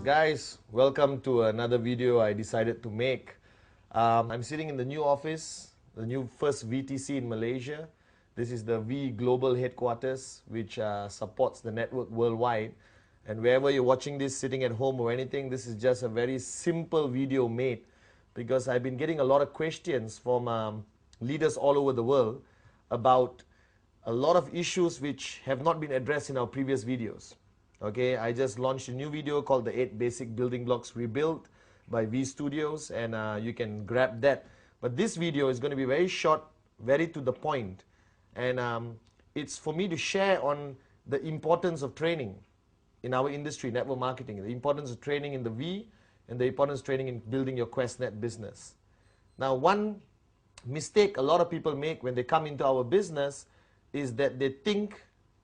Guys, welcome to another video I decided to make. I'm sitting in the new office, the new first VTC in Malaysia. This is the V Global headquarters, which supports the network worldwide. And wherever you're watching this, sitting at home or anything, this is just a very simple video made because I've been getting a lot of questions from leaders all over the world about a lot of issues which have not been addressed in our previous videos. Okay, I just launched a new video called the 8 Basic Building Blocks Rebuilt by V Studios, and you can grab that. But this video is going to be very short, very to the point, and it's for me to share on the importance of training in our industry, network marketing, the importance of training in the V, and the importance of training in building your QuestNet business. Now, one mistake a lot of people make when they come into our business is that they think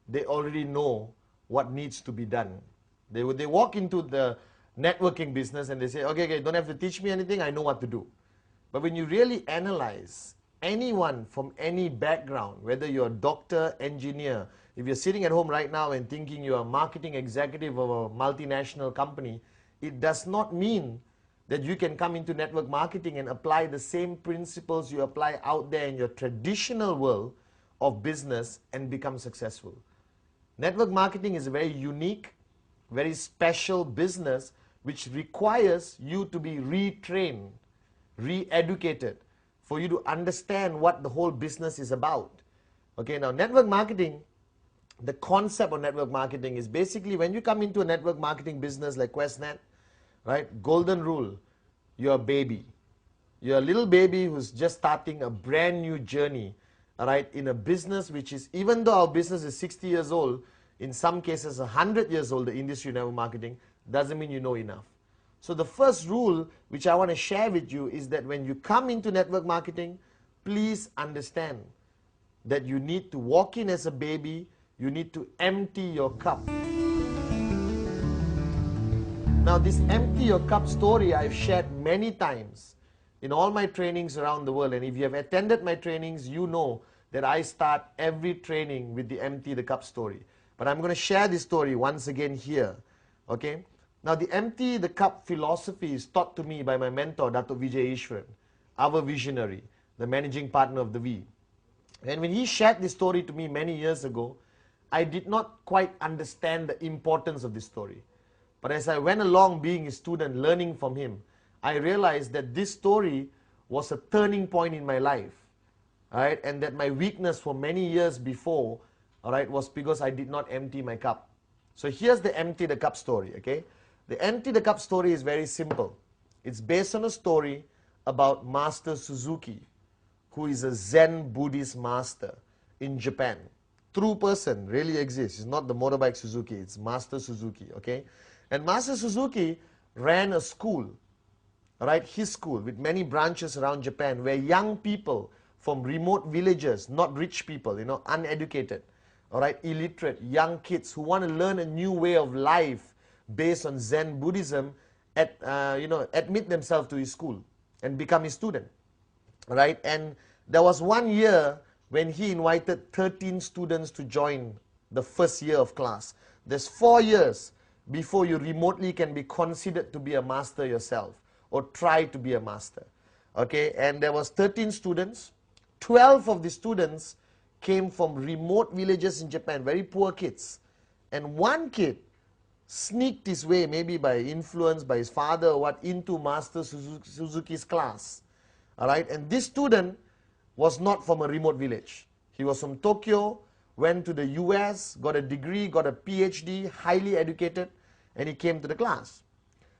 they already know what needs to be done. They walk into the networking business and they say, okay, don't have to teach me anything, I know what to do. But when you really analyze anyone from any background, whether you're a doctor, engineer, if you're sitting at home right now and thinking you're a marketing executive of a multinational company, it does not mean that you can come into network marketing and apply the same principles you apply out there in your traditional world of business and become successful. Network marketing is a very unique, very special business which requires you to be retrained, re-educated, for you to understand what the whole business is about. Okay, now network marketing, the concept of network marketing is basically when you come into a network marketing business like QuestNet, right, golden rule, you're a baby. You're a little baby who's just starting a brand new journey, all right, in a business which is, even though our business is 60 years old, in some cases 100 years old, the industry of network marketing, doesn't mean you know enough. So the first rule which I want to share with you is that when you come into network marketing, please understand that you need to walk in as a baby, you need to empty your cup. Now this empty your cup story I've shared many times in all my trainings around the world, and if you have attended my trainings, you know that I start every training with the empty the cup story. But I'm going to share this story once again here. Okay? Now the empty the cup philosophy is taught to me by my mentor, Dato' Vijay Ishwaran, our visionary, the managing partner of the V. And when he shared this story to me many years ago, I did not quite understand the importance of this story. But as I went along being a student, learning from him, I realized that this story was a turning point in my life, all right, and that my weakness for many years before, all right, was because I did not empty my cup. So here's the empty the cup story, okay? The empty the cup story is very simple. It's based on a story about Master Suzuki, who is a Zen Buddhist master in Japan. True person, really exists. It's not the motorbike Suzuki, it's Master Suzuki, okay? And Master Suzuki ran a school, all right, his school with many branches around Japan where young people from remote villages, not rich people, you know, uneducated, all right, illiterate, young kids who want to learn a new way of life based on Zen Buddhism, admit themselves to his school and become his student, all right? And there was one year when he invited 13 students to join the first year of class. There's 4 years before you remotely can be considered to be a master yourself or try to be a master, okay? And there was 13 students. 12 of the students came from remote villages in Japan, very poor kids. And one kid sneaked his way, maybe by influence by his father or what, into Master Suzuki's class, all right? And this student was not from a remote village. He was from Tokyo, went to the US, got a degree, got a PhD, highly educated, and he came to the class.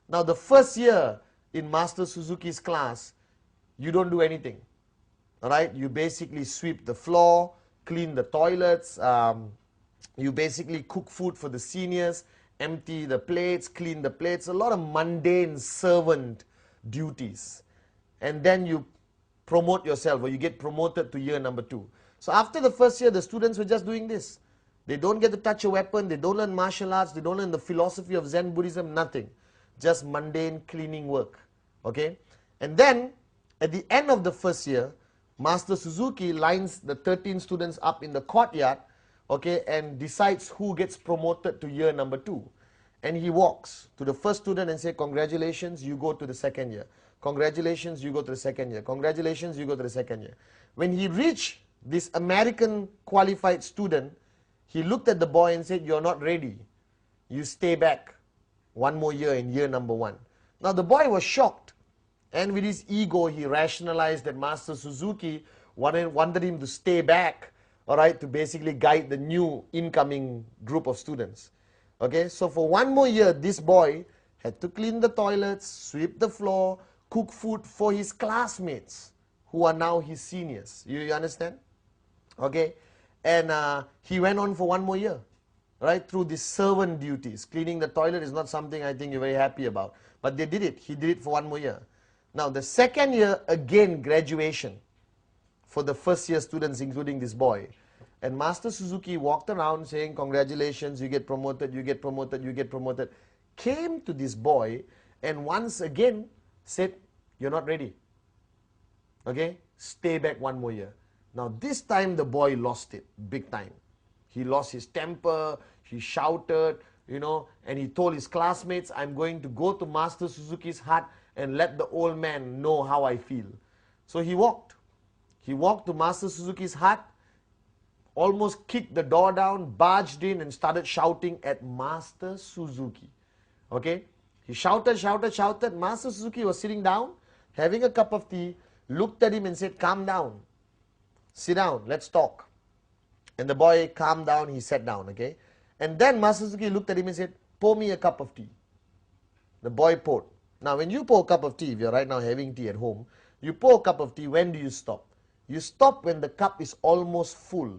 Now the first year in Master Suzuki's class, you don't do anything, all right? You basically sweep the floor, clean the toilets, you basically cook food for the seniors, empty the plates, clean the plates, a lot of mundane servant duties. And then you promote yourself, or you get promoted to year number 2. So after the first year, the students were just doing this. They don't get to touch a weapon, they don't learn martial arts, they don't learn the philosophy of Zen Buddhism, nothing. Just mundane cleaning work, okay? And then, at the end of the first year, Master Suzuki lines the 13 students up in the courtyard, okay, and decides who gets promoted to year number 2. and he walks to the first student and say, congratulations, you go to the second year. Congratulations, you go to the second year. Congratulations, you go to the second year. When he reached this American qualified student, he looked at the boy and said, you're not ready. You stay back one more year in year number 1. Now the boy was shocked, and with his ego he rationalized that Master Suzuki wanted him to stay back, all right, to basically guide the new incoming group of students. Okay, so for one more year this boy had to clean the toilets, sweep the floor, cook food for his classmates who are now his seniors. You understand? Okay, and he went on for one more year, right, through these servant duties. Cleaning the toilet is not something I think you're very happy about, but they did it. He did it for one more year. Now the second year, again graduation for the first year students, including this boy. And Master Suzuki walked around saying, congratulations, you get promoted, you get promoted, you get promoted. Came to this boy and once again said, you're not ready. Okay, stay back one more year. Now this time the boy lost it big time. He lost his temper, he shouted, you know, and he told his classmates, I'm going to go to Master Suzuki's hut and let the old man know how I feel. So he walked. He walked to Master Suzuki's hut, almost kicked the door down, barged in and started shouting at Master Suzuki. Okay? He shouted, shouted, shouted. Master Suzuki was sitting down, having a cup of tea, looked at him and said, calm down. Sit down, let's talk. And the boy calmed down, he sat down, okay? And then Master Suzuki looked at him and said, pour me a cup of tea. The boy poured. Now when you pour a cup of tea, if you're right now having tea at home, you pour a cup of tea, when do you stop? You stop when the cup is almost full,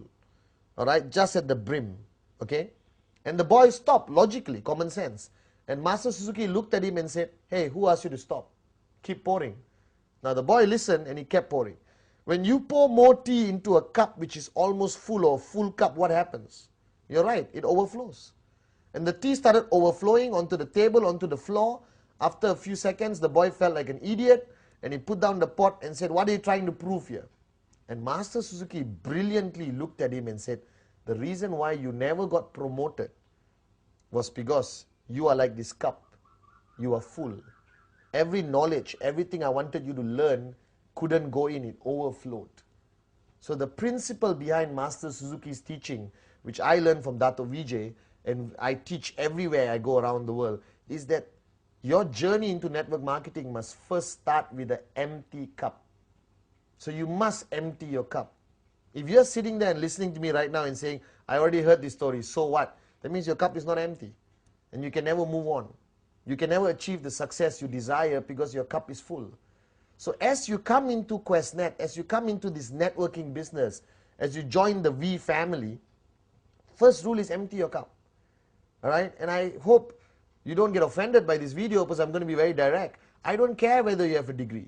all right, just at the brim, okay? And the boy stopped, logically, common sense. And Master Suzuki looked at him and said, hey, who asked you to stop? Keep pouring. Now the boy listened and he kept pouring. When you pour more tea into a cup which is almost full or full cup, what happens? You're right, it overflows. And the tea started overflowing onto the table, onto the floor. After a few seconds, the boy felt like an idiot and he put down the pot and said, what are you trying to prove here? And Master Suzuki brilliantly looked at him and said, the reason why you never got promoted was because you are like this cup. You are full. Every knowledge, everything I wanted you to learn couldn't go in, it overflowed. So the principle behind Master Suzuki's teaching, which I learned from Dato Vijay, and I teach everywhere I go around the world, is that your journey into network marketing must first start with an empty cup. So you must empty your cup. If you're sitting there and listening to me right now and saying, I already heard this story, so what? That means your cup is not empty. And you can never move on. You can never achieve the success you desire because your cup is full. So as you come into QuestNet, as you come into this networking business, as you join the V family, first rule is empty your cup. All right? And I hope you don't get offended by this video because I'm going to be very direct. I don't care whether you have a degree.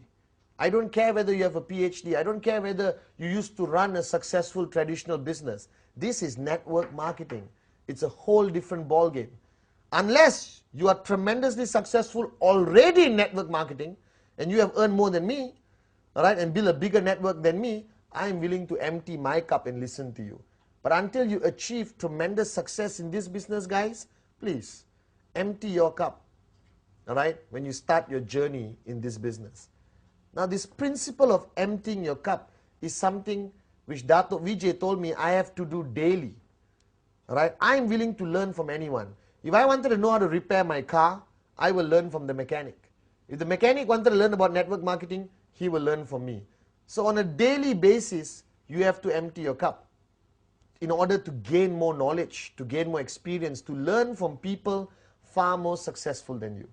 I don't care whether you have a PhD. I don't care whether you used to run a successful traditional business. This is network marketing. It's a whole different ballgame. Unless you are tremendously successful already in network marketing and you have earned more than me, all right, and build a bigger network than me, I am willing to empty my cup and listen to you. But until you achieve tremendous success in this business, guys, please empty your cup, all right, when you start your journey in this business. Now, this principle of emptying your cup is something which Dato Vijay told me I have to do daily. All right? I am willing to learn from anyone. If I wanted to know how to repair my car, I will learn from the mechanic. If the mechanic wanted to learn about network marketing, he will learn from me. So on a daily basis, you have to empty your cup in order to gain more knowledge, to gain more experience, to learn from people far more successful than you.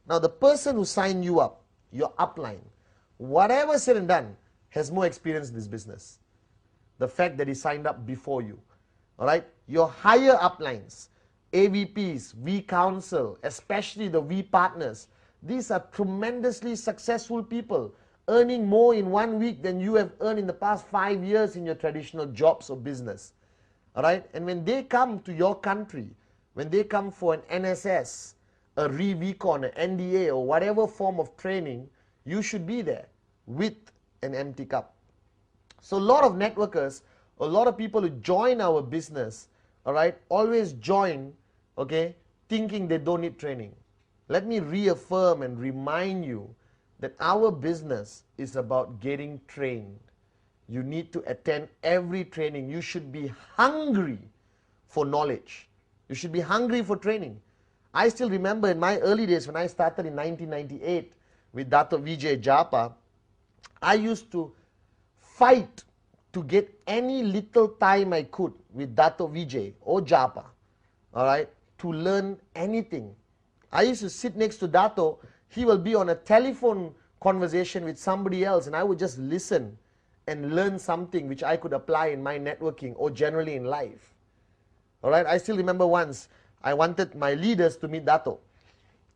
Now, the person who signed you up, your upline, whatever said and done, has more experience in this business. The fact that he signed up before you. All right? Your higher uplines, AVPs, V Council, especially the V partners, these are tremendously successful people, earning more in 1 week than you have earned in the past 5 years in your traditional jobs or business. All right? And when they come to your country, when they come for an NSS, a ReVcon, an NDA, or whatever form of training, you should be there with an empty cup. So a lot of networkers, a lot of people who join our business, all right, always join, okay, thinking they don't need training. Let me reaffirm and remind you that our business is about getting trained. You need to attend every training. You should be hungry for knowledge. You should be hungry for training. I still remember in my early days when I started in 1998 with Dato Vijay Japa, I used to fight to get any little time I could with Dato Vijay or Japa, all right, to learn anything. I used to sit next to Dato. He will be on a telephone conversation with somebody else, and I would just listen and learn something which I could apply in my networking or generally in life. All right, I still remember once I wanted my leaders to meet Dato,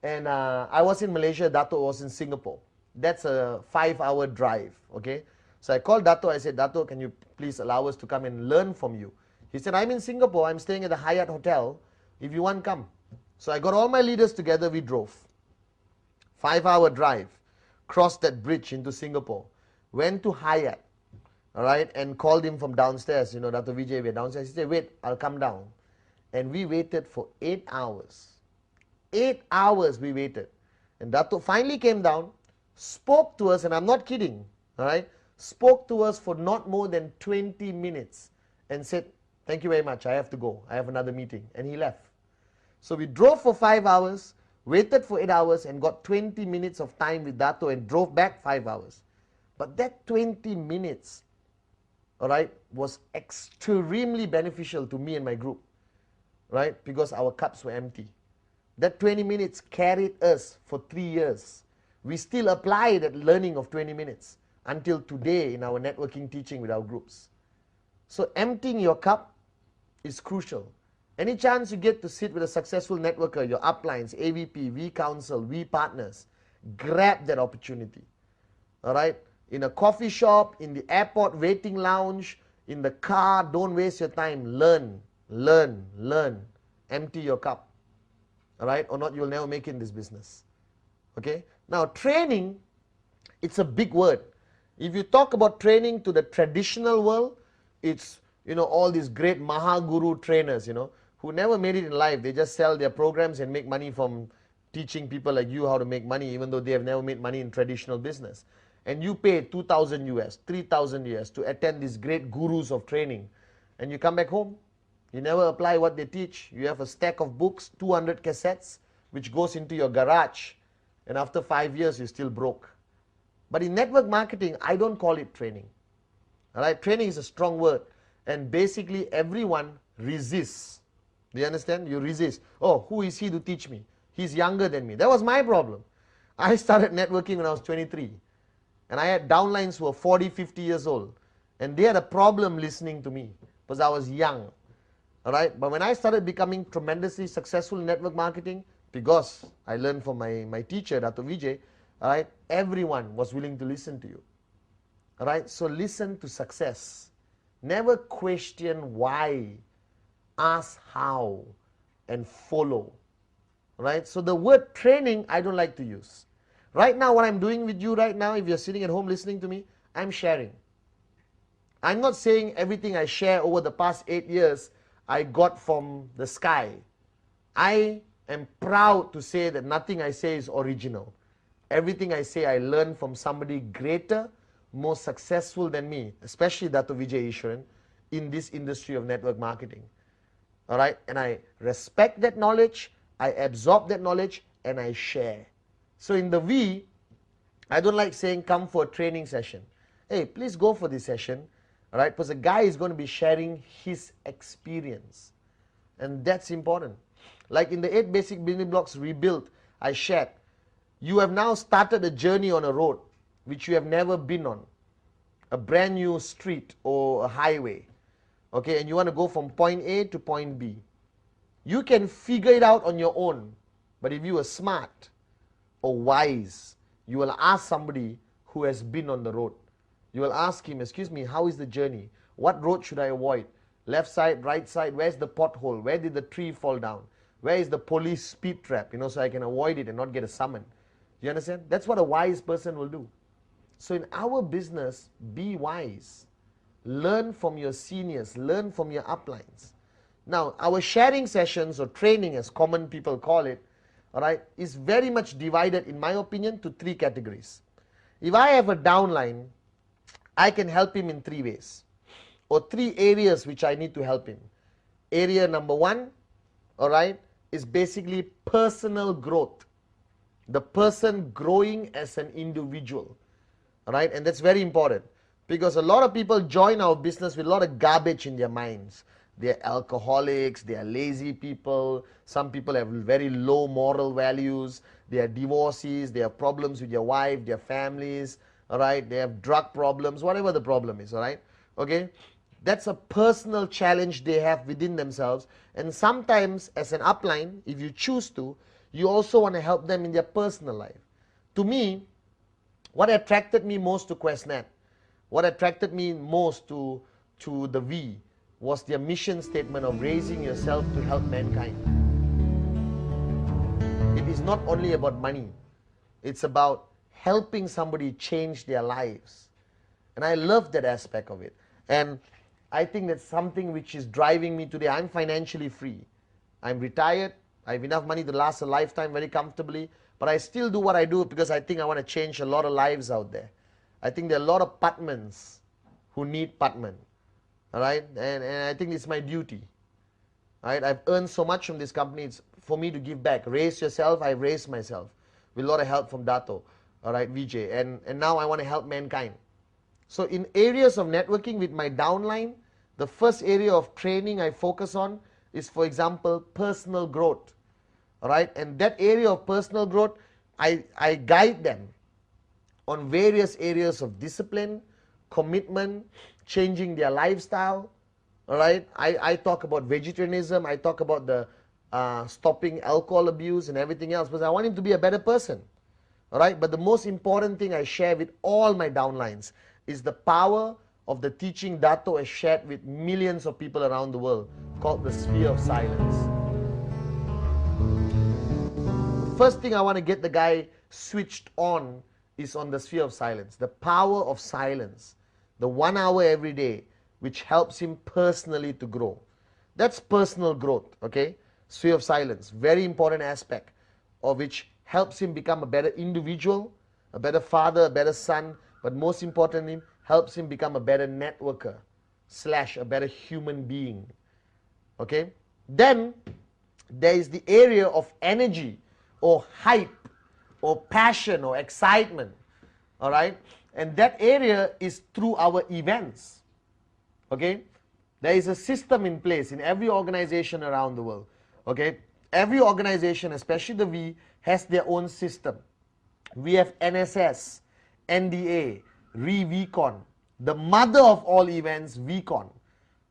and I was in Malaysia, Dato was in Singapore. That's a 5-hour drive, okay? So I called Dato, I said, Dato, can you please allow us to come and learn from you? He said, I'm in Singapore, I'm staying at the Hyatt Hotel, if you want, come. So I got all my leaders together, we drove. 5-hour drive, crossed that bridge into Singapore, went to Hyatt, all right, and called him from downstairs, you know, Dato Vijay, we're downstairs. He said, wait, I'll come down. And we waited for 8 hours. 8 hours we waited. And Dato finally came down, spoke to us, and I'm not kidding, all right, spoke to us for not more than 20 minutes and said, thank you very much, I have to go, I have another meeting, and he left. So we drove for 5 hours, waited for 8 hours, and got 20 minutes of time with Dato and drove back 5 hours. But that 20 minutes, all right, was extremely beneficial to me and my group, right, because our cups were empty. That 20 minutes carried us for 3 years. We still apply that learning of 20 minutes until today in our networking teaching with our groups. So emptying your cup is crucial. Any chance you get to sit with a successful networker, your uplines, AVP, V Council, V Partners, grab that opportunity. All right? In a coffee shop, in the airport waiting lounge, in the car, don't waste your time. Learn, learn, learn. Empty your cup. All right? Or not, you'll never make it in this business. Okay? Now, training, it's a big word. If you talk about training to the traditional world, it's, you know, all these great Mahaguru trainers, you know, who never made it in life. They just sell their programs and make money from teaching people like you how to make money, even though they have never made money in traditional business. And you pay 2,000 US, 3,000 US to attend these great gurus of training. And you come back home, you never apply what they teach. You have a stack of books, 200 cassettes, which goes into your garage. And after 5 years, you're still broke. But in network marketing, I don't call it training. All right? Training is a strong word. And basically, everyone resists. Do you understand? You resist. Oh, who is he to teach me? He's younger than me. That was my problem. I started networking when I was 23. And I had downlines who were 40, 50 years old. And they had a problem listening to me because I was young. All right? But when I started becoming tremendously successful in network marketing, because I learned from my teacher, Dato Vijay, all right, everyone was willing to listen to you. All right? So listen to success. Never question why. Ask how and follow. Right? So the word training, I don't like to use. Right now, what I'm doing with you right now, if you're sitting at home listening to me, I'm sharing. I'm not saying everything I share over the past 8 years I got from the sky. I am proud to say that nothing I say is original. Everything I say I learned from somebody greater, more successful than me, especially Dato Vijay Ishwaran, in this industry of network marketing. All right? And I respect that knowledge, I absorb that knowledge, and I share. So in the V, I don't like saying come for a training session. Hey, please go for this session. All right? Because the guy is going to be sharing his experience. And that's important. Like in the 8 basic building blocks rebuilt, I shared. You have now started a journey on a road which you have never been on. A brand new street or a highway. Okay, and you want to go from point A to point B. You can figure it out on your own. But if you are smart or wise, you will ask somebody who has been on the road. You will ask him, excuse me, how is the journey? What road should I avoid? Left side, right side, where's the pothole? Where did the tree fall down? Where is the police speed trap? You know, so I can avoid it and not get a summon. You understand? That's what a wise person will do. So in our business, be wise. Learn from your seniors. Learn from your uplines. Now, our sharing sessions or training, as common people call it, all right, is very much divided, in my opinion, to 3 categories. If I have a downline, I can help him in 3 ways, or 3 areas which I need to help him. Area number 1, all right, is basically personal growth. The person growing as an individual, all right, and that's very important because a lot of people join our business with a lot of garbage in their minds. They're alcoholics, they are lazy people, some people have very low moral values, they are divorcees, they have problems with their wife, their families, all right, they have drug problems, whatever the problem is, all right, okay. That's a personal challenge they have within themselves, and sometimes as an upline, if you choose to, you also want to help them in their personal life. To me, what attracted me most to QuestNet, what attracted me most to the V, was their mission statement of raising yourself to help mankind. It is not only about money, it's about helping somebody change their lives. And I love that aspect of it. And I think that's something which is driving me today. I'm financially free. I'm retired. I have enough money to last a lifetime very comfortably. But I still do what I do because I think I want to change a lot of lives out there. I think there are a lot of Patmans who need Patman. All right, and I think it's my duty. All right, I've earned so much from this company. It's for me to give back. Raise yourself. I raised myself with a lot of help from Dato. All right, Vijay, and now I want to help mankind. So in areas of networking with my downline, the first area of training I focus on is, for example, personal growth. All right, and that area of personal growth, I guide them on various areas of discipline, commitment, changing their lifestyle. All right, I talk about vegetarianism, I talk about the stopping alcohol abuse and everything else, because I want him to be a better person. All right, but the most important thing I share with all my downlines is the power of the teaching Dato has shared with millions of people around the world, called the sphere of silence. The first thing I want to get the guy switched on is on the sphere of silence, the power of silence, the 1 hour every day, which helps him personally to grow. That's personal growth, okay? Sphere of silence, very important aspect of which helps him become a better individual, a better father, a better son, but most importantly, helps him become a better networker / a better human being, okay? Then there is the area of energy or hype or passion or excitement, all right? And that area is through our events, okay? There is a system in place in every organization around the world, okay? Every organization, especially the V, has their own system. We have NSS, NDA, VCon, the mother of all events, VCon,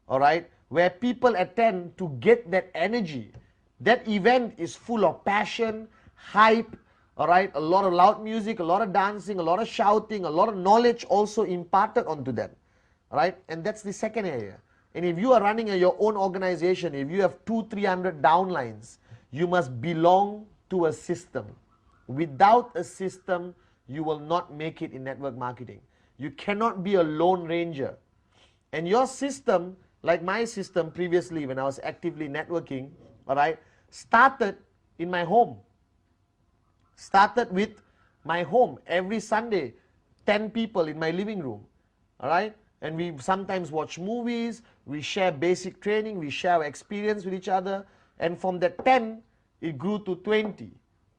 all right, where people attend to get that energy. That event is full of passion, hype, all right, a lot of loud music, a lot of dancing, a lot of shouting, a lot of knowledge also imparted onto them, all right, and that's the second area. And if you are running your own organization, if you have 200-300 downlines, you must belong to a system. Without a system, you will not make it in network marketing. You cannot be a lone ranger. And your system, like my system previously when I was actively networking, all right, started in my home. Started with my home. Every Sunday, 10 people in my living room, all right? And we sometimes watch movies, we share basic training, we share our experience with each other, and from that 10, it grew to 20,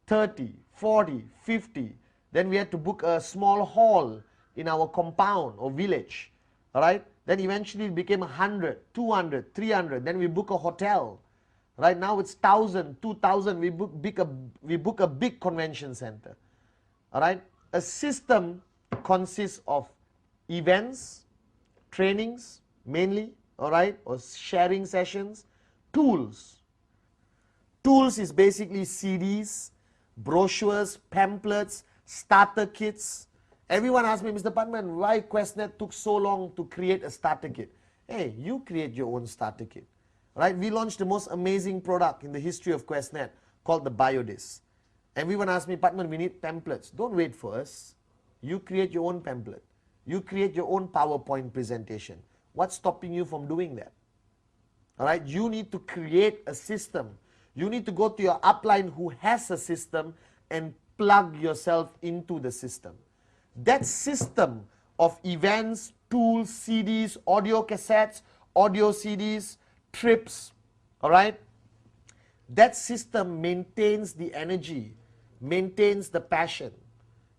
30, 40, 50. Then we had to book a small hall in our compound or village, all right? Then eventually it became 100, 200, 300. Then we book a hotel. Right now it's 1,000, 2,000. We book a big convention center. All right? A system consists of events, trainings mainly, all right, or sharing sessions, tools. Tools is basically CDs, brochures, pamphlets, starter kits. Everyone asks me, Mr. Patman, why QuestNet took so long to create a starter kit? Hey, you create your own starter kit. Right? We launched the most amazing product in the history of QuestNet called the BioDisc. Everyone asks me, Patman, we need pamphlets. Don't wait for us. You create your own pamphlet. You create your own PowerPoint presentation. What's stopping you from doing that? All right, you need to create a system. You need to go to your upline who has a system and plug yourself into the system. That system of events, tools, CDs, audio cassettes, audio CDs, trips, all right, that system maintains the energy, maintains the passion.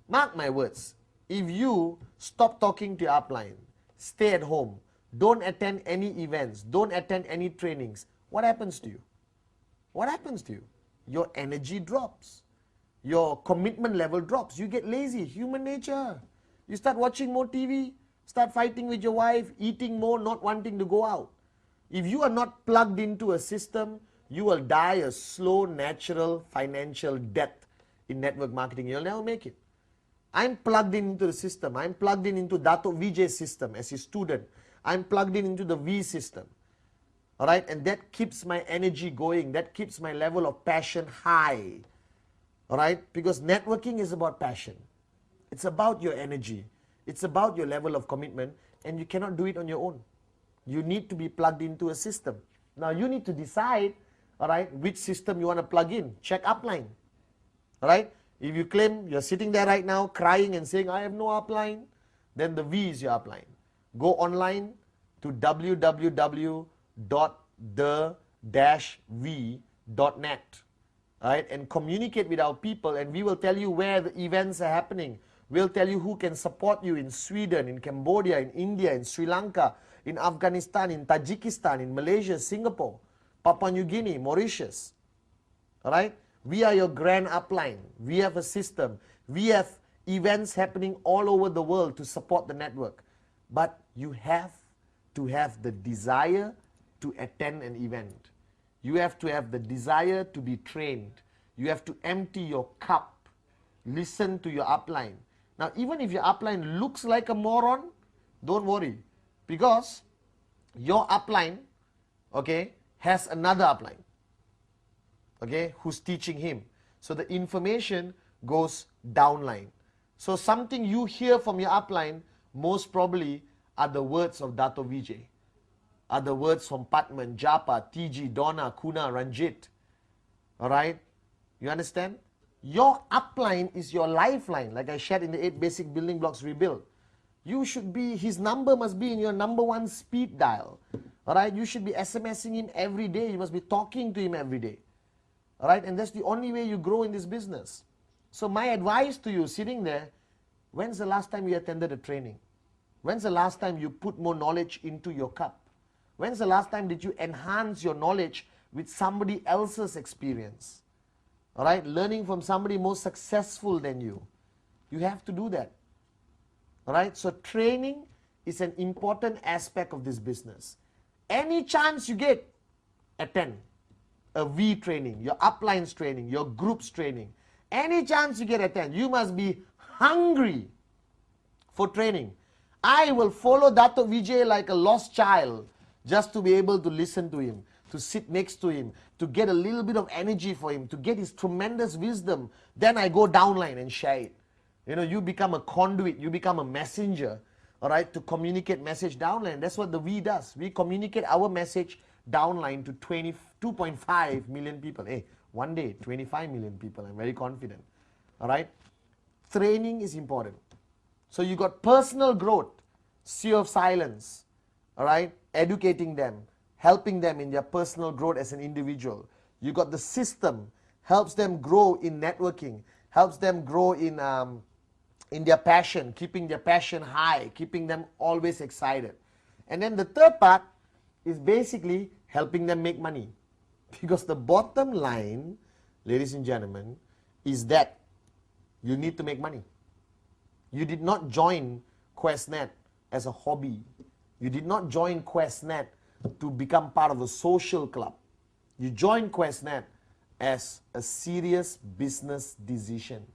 Mark my words, if you stop talking to your upline, stay at home, don't attend any events, don't attend any trainings, what happens to you? What happens to you? Your energy drops. Your commitment level drops. You get lazy, human nature. You start watching more TV, start fighting with your wife, eating more, not wanting to go out. If you are not plugged into a system, you will die a slow, natural, financial death in network marketing. You'll never make it. I'm plugged into the system. I'm plugged into Dato Vijay's system as his student. I'm plugged into the V system. All right, and that keeps my energy going. That keeps my level of passion high. All right, because networking is about passion. It's about your energy. It's about your level of commitment, and you cannot do it on your own. You need to be plugged into a system. Now you need to decide, all right, which system you want to plug in. Check upline. All right, if you claim you're sitting there right now crying and saying, I have no upline, then the V is your upline. Go online to www.the-v.net. Right, and communicate with our people, and we will tell you where the events are happening. We'll tell you who can support you in Sweden, in Cambodia, in India, in Sri Lanka, in Afghanistan, in Tajikistan, in Malaysia, Singapore, Papua New Guinea, Mauritius. All right, we are your grand upline. We have a system. We have events happening all over the world to support the network. But you have to have the desire to attend an event. You have to have the desire to be trained. You have to empty your cup. Listen to your upline. Now, even if your upline looks like a moron, don't worry. Because your upline, okay, has another upline, okay, who's teaching him. So the information goes downline. So something you hear from your upline, most probably are the words of Dato Vijay. Are the words from Patman, Japa, TG, Donna, Kuna, Ranjit. Alright? You understand? Your upline is your lifeline, like I shared in the 8 basic building blocks rebuild. You should be, his number must be in your number 1 speed dial. Alright? You should be SMSing him every day. You must be talking to him every day. Alright? And that's the only way you grow in this business. So my advice to you sitting there, when's the last time you attended a training? When's the last time you put more knowledge into your cup? When's the last time did you enhance your knowledge with somebody else's experience? All right, learning from somebody more successful than you. You have to do that. All right, so training is an important aspect of this business. Any chance you get, attend a V training, your uplines training, your groups training. Any chance you get, attend. You must be hungry for training. I will follow Dato Vijay like a lost child, just to be able to listen to him, to sit next to him, to get a little bit of energy for him, to get his tremendous wisdom. Then I go downline and share it. You know, you become a conduit, you become a messenger, all right, to communicate message downline. That's what the V does. We communicate our message downline to 2.5 million people. Hey, one day, 25 million people. I'm very confident. All right. Training is important. So you got personal growth, Sea of Silence, all right, educating them, helping them in their personal growth as an individual. You got the system, helps them grow in networking, helps them grow in their passion, keeping their passion high, keeping them always excited. And then the third part is basically helping them make money. Because the bottom line, ladies and gentlemen, is that you need to make money. You did not join QuestNet as a hobby. You did not join QuestNet to become part of a social club. You joined QuestNet as a serious business decision.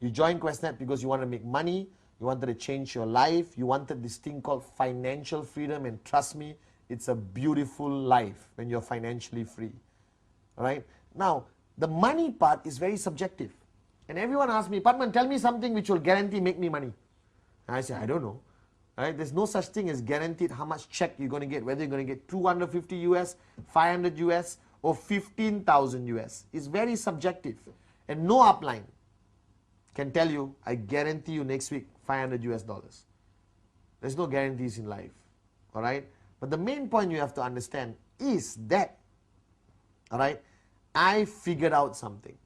You joined QuestNet because you wanted to make money, you wanted to change your life, you wanted this thing called financial freedom, and trust me, it's a beautiful life when you're financially free. All right? Now, the money part is very subjective. And everyone asks me, Padman, tell me something which will guarantee make me money. And I say, I don't know. Right? There's no such thing as guaranteed how much check you're going to get, whether you're going to get 250 US, 500 US, or 15,000 US. It's very subjective. And no upline can tell you, I guarantee you next week 500 US dollars. There's no guarantees in life. All right? But the main point you have to understand is that, all right, I figured out something.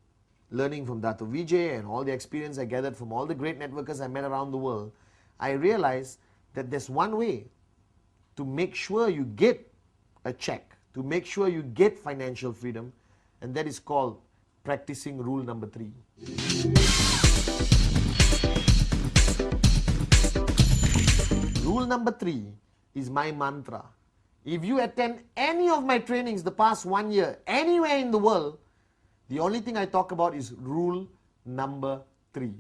Learning from Dato Vijay and all the experience I gathered from all the great networkers I met around the world, I realized that there's one way to make sure you get a check, to make sure you get financial freedom, and that is called practicing rule number 3. Rule number 3 is my mantra. If you attend any of my trainings the past 1 year, anywhere in the world, the only thing I talk about is rule number 3.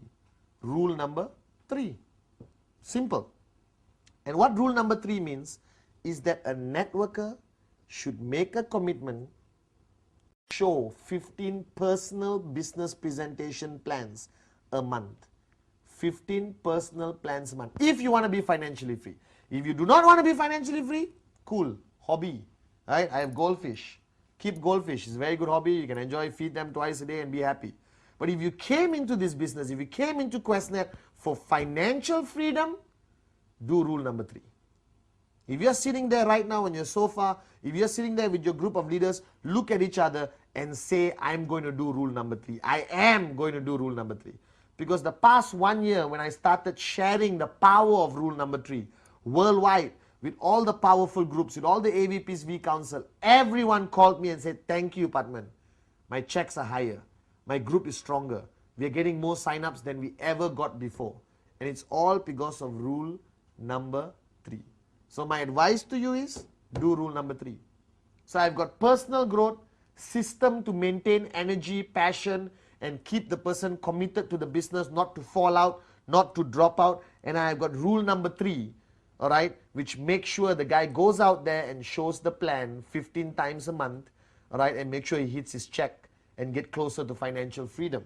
Rule number 3. Simple. And what rule number 3 means is that a networker should make a commitment, show 15 personal business presentation plans a month. 15 personal plans a month. If you want to be financially free. If you do not want to be financially free, cool, hobby. Right? I have goldfish. Keep goldfish. It's a very good hobby. You can enjoy, feed them twice a day and be happy. But if you came into this business, if you came into QuestNet for financial freedom, do rule number 3. If you're sitting there right now on your sofa, if you're sitting there with your group of leaders, look at each other and say, I'm going to do rule number 3. I am going to do rule number 3. Because the past 1 year when I started sharing the power of rule number 3 worldwide, with all the powerful groups, with all the AVPs we counsel, everyone called me and said, thank you, Patman. My checks are higher. My group is stronger. We are getting more sign-ups than we ever got before. And it's all because of rule number 3. So my advice to you is, do rule number 3. So I've got personal growth, system to maintain energy, passion, and keep the person committed to the business, not to fall out, not to drop out. And I've got rule number 3. All right, which makes sure the guy goes out there and shows the plan 15 times a month, all right, and make sure he hits his check and get closer to financial freedom.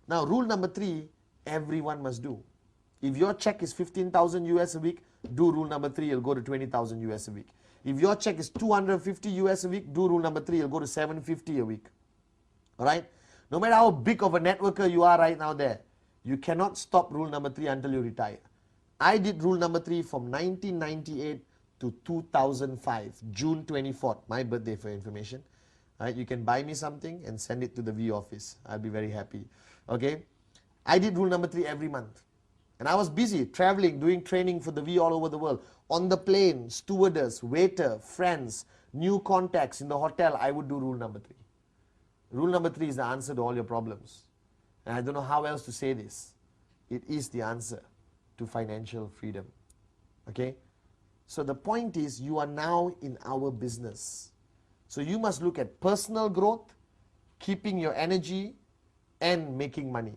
Now, rule number 3, everyone must do. If your check is 15,000 US a week, do rule number 3, you'll go to 20,000 US a week. If your check is 250 US a week, do rule number 3, you'll go to 750 a week. All right, no matter how big of a networker you are right now there, you cannot stop rule number 3 until you retire. I did rule number 3 from 1998 to 2005, June 24th, my birthday for information. Right, you can buy me something and send it to the V office. I'll be very happy. Okay, I did rule number 3 every month. And I was busy traveling, doing training for the V all over the world. On the plane, stewardess, waiter, friends, new contacts in the hotel, I would do rule number 3. Rule number 3 is the answer to all your problems. And I don't know how else to say this. It is the answer to financial freedom. Okay? So the point is, you are now in our business. So you must look at personal growth, keeping your energy, and making money.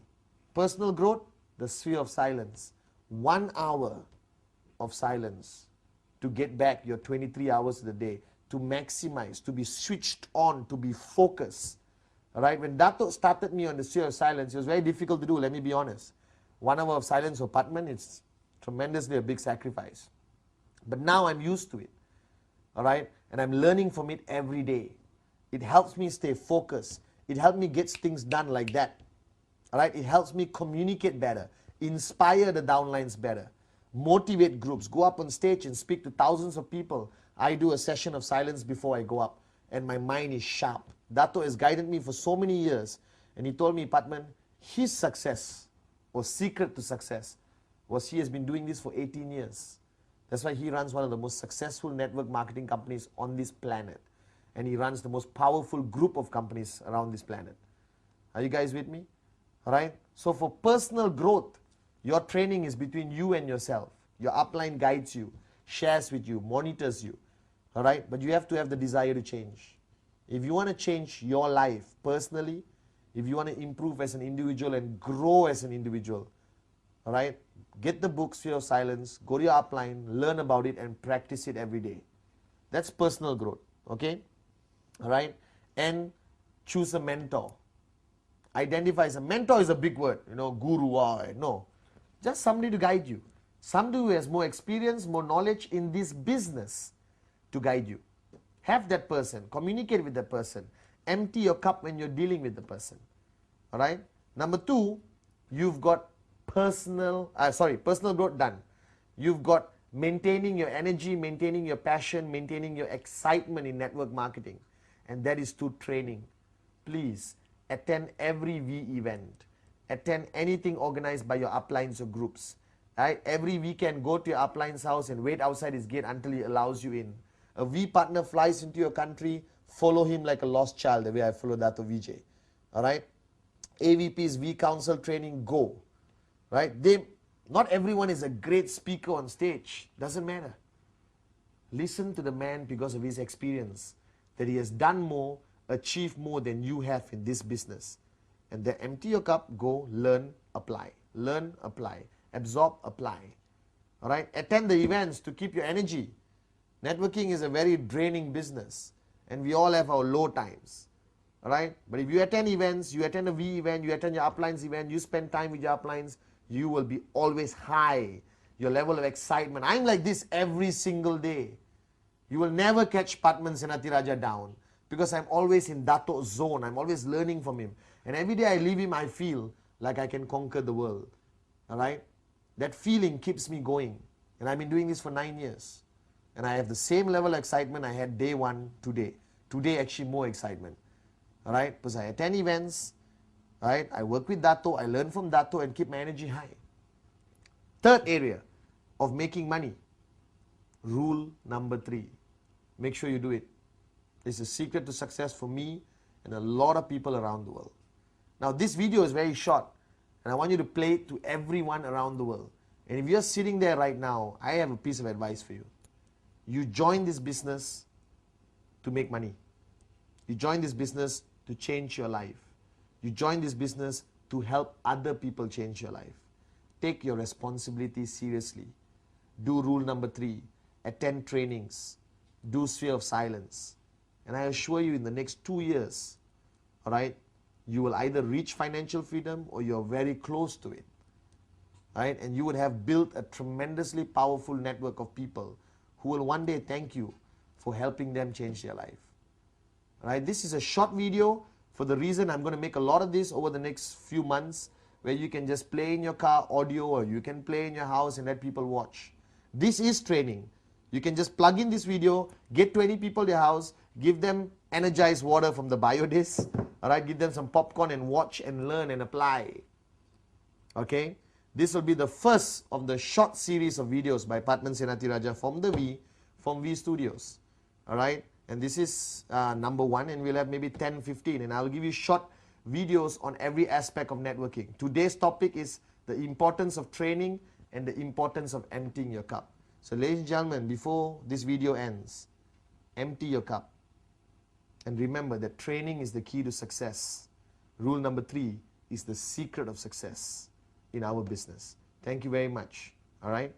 Personal growth, the sphere of silence. 1 hour of silence to get back your 23 hours of the day, to maximize, to be switched on, to be focused. Alright, when Dato started me on the sphere of silence, it was very difficult to do, let me be honest. 1 hour of silence for Patman, it's tremendously a big sacrifice. But now I'm used to it. Alright, and I'm learning from it every day. It helps me stay focused. It helps me get things done like that. Alright, it helps me communicate better, inspire the downlines better, motivate groups, go up on stage and speak to thousands of people. I do a session of silence before I go up, and my mind is sharp. Dato has guided me for so many years, and he told me, Patman, his success, or secret to success, was he has been doing this for 18 years. That's why he runs one of the most successful network marketing companies on this planet. And he runs the most powerful group of companies around this planet. Are you guys with me? Alright? So for personal growth, your training is between you and yourself. Your upline guides you, shares with you, monitors you. Alright? But you have to have the desire to change. If you want to change your life personally, if you want to improve as an individual and grow as an individual, alright, get the book Sphere of Silence, go to your upline, learn about it and practice it every day. That's personal growth, okay? Alright, and choose a mentor. Identify as a mentor is a big word, you know, guru, no. Just somebody to guide you. somebody who has more experience, more knowledge in this business to guide you. Have that person, communicate with that person, empty your cup when you're dealing with the person. All right. Number 2, you've got personal growth done. You've got maintaining your energy, maintaining your passion, maintaining your excitement in network marketing, and that is through training. Please attend every V event, attend anything organized by your uplines or groups. Right? Every weekend, go to your upline's house and wait outside his gate until he allows you in. A V partner flies into your country, follow him like a lost child, the way I follow Dato Vijay. All right? AVP's V Council training, go. Right? Not everyone is a great speaker on stage. Doesn't matter. Listen to the man because of his experience, that he has done more, achieved more than you have in this business. And then empty your cup, go, learn, apply. Learn, apply. Absorb, apply. All right? Attend the events to keep your energy. Networking is a very draining business, and we all have our low times. All right? But if you attend events, you attend a V event, you attend your uplines event, you spend time with your uplines, you will be always high. Your level of excitement. I'm like this every single day. You will never catch Patman Senatiraja down because I'm always in Dato's zone. I'm always learning from him. And every day I leave him, I feel like I can conquer the world. All right? That feeling keeps me going. And I've been doing this for 9 years. And I have the same level of excitement I had day 1 today. Today actually more excitement. All right? Because I attend events. All right? I work with Dato. I learn from Dato and keep my energy high. Third area of making money. Rule number 3. Make sure you do it. It's the secret to success for me and a lot of people around the world. Now this video is very short and I want you to play it to everyone around the world. And if you're sitting there right now, I have a piece of advice for you. You join this business to make money. You join this business to change your life. You join this business to help other people change your life. Take your responsibility seriously. Do rule number 3. Attend trainings. Do sphere of silence. And I assure you in the next 2 years, all right, you will either reach financial freedom or you're very close to it. Right? And you would have built a tremendously powerful network of people who will one day thank you for helping them change their life. Right? This is a short video for the reason I'm going to make a lot of this over the next few months, where you can just play in your car audio or you can play in your house and let people watch. This is training. You can just plug in this video, get 20 people to your house, give them energized water from the Biodis, all right, give them some popcorn and watch and learn and apply. Okay? This will be the first of the short series of videos by Patman Senatiraja from V Studios. All right? And this is number 1, and we'll have maybe 10, 15, and I'll give you short videos on every aspect of networking. Today's topic is the importance of training and the importance of emptying your cup. So ladies and gentlemen, before this video ends, empty your cup. And remember that training is the key to success. Rule number 3 is the secret of success in our business. Thank you very much. All right?